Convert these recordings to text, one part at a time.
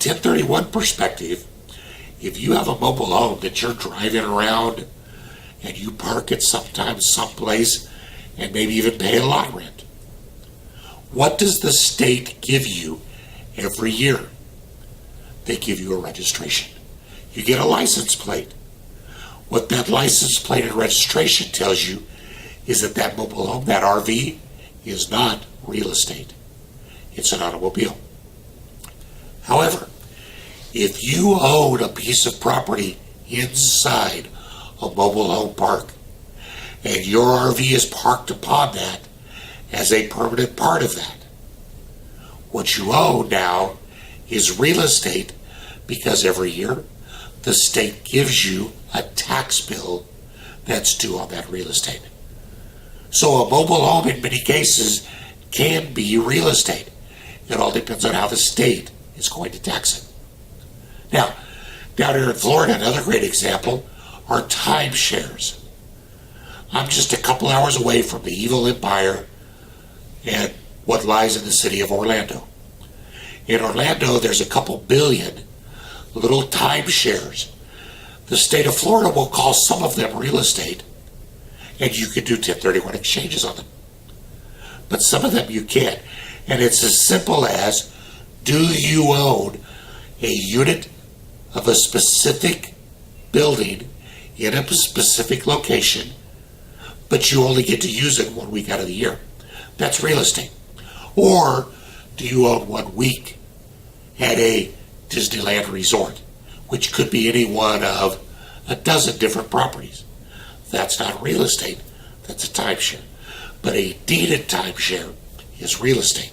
1031 perspective, if you have a mobile home that you're driving around and you park it sometimes someplace and maybe even pay a lot rent, what does the state give you every year? They give you a registration. You get a license plate. What that license plate and registration tells you is that that mobile home, that RV, is not real estate. It's an automobile. However, if you own a piece of property inside a mobile home park and your RV is parked upon that as a permanent part of that, what you own now is real estate, because every year the state gives you a tax bill that's due on that real estate. So a mobile home in many cases can be real estate. It all depends on how the state is going to tax it. Now, down here in Florida, another great example are timeshares. I'm just a couple hours away from the evil empire and what lies in the city of Orlando. In Orlando, there's a couple billion little timeshares. The state of Florida will call some of them real estate, and you can do 1031 exchanges on them. But some of them you can't. And it's as simple as, do you own a unit of a specific building in a specific location, but you only get to use it 1 week out of the year? That's real estate. Or do you own 1 week at a Disneyland Resort, which could be any one of a dozen different properties? That's not real estate, that's a timeshare. But a deeded timeshare is real estate.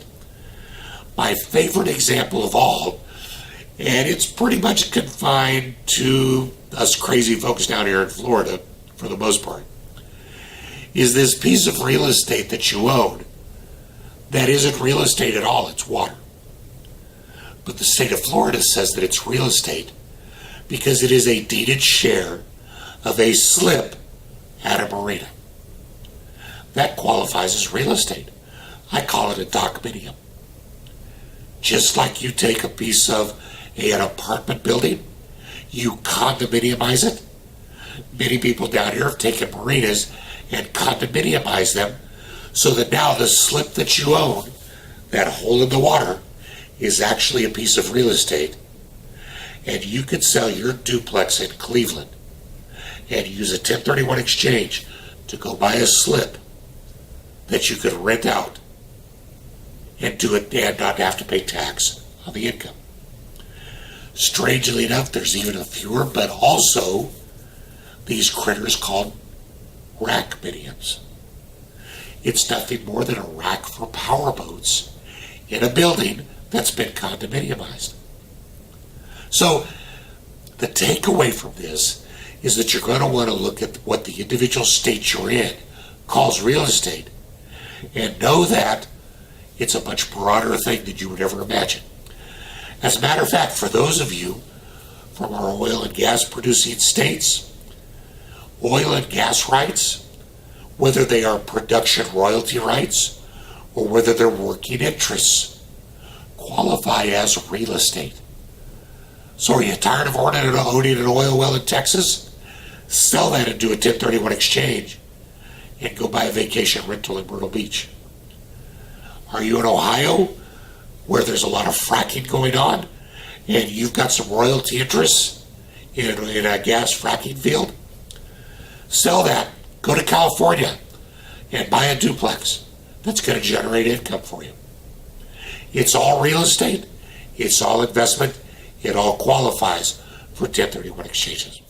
My favorite example of all, and it's pretty much confined to us crazy folks down here in Florida for the most part, is this piece of real estate that you own that isn't real estate at all, it's water. But the state of Florida says that it's real estate because it is a deeded share of a slip at a marina. That qualifies as real estate. I call it a condominium. Just like you take a piece of an apartment building, you condominiumize it. Many people down here have taken marinas and condominiumized them so that now the slip that you own, that hole in the water, is actually a piece of real estate. And you can sell your duplex in Cleveland and use a 1031 exchange to go buy a slip that you could rent out and do it and not have to pay tax on the income. Strangely enough, there's even a fewer, but also these critters called rack miniums. It's nothing more than a rack for power boats in a building that's been condominiumized. So the takeaway from this is that you're going to want to look at what the individual state you're in calls real estate and know that it's a much broader thing than you would ever imagine. As a matter of fact, for those of you from our oil and gas producing states, oil and gas rights, whether they are production royalty rights or whether they're working interests, qualify as real estate. So are you tired of owning an oil well in Texas? Sell that and do a 1031 exchange and go buy a vacation rental in Myrtle Beach. Are you in Ohio where there's a lot of fracking going on and you've got some royalty interests in a gas fracking field? Sell that. Go to California and buy a duplex that's going to generate income for you. It's all real estate. It's all investment. It all qualifies for 1031 exchanges.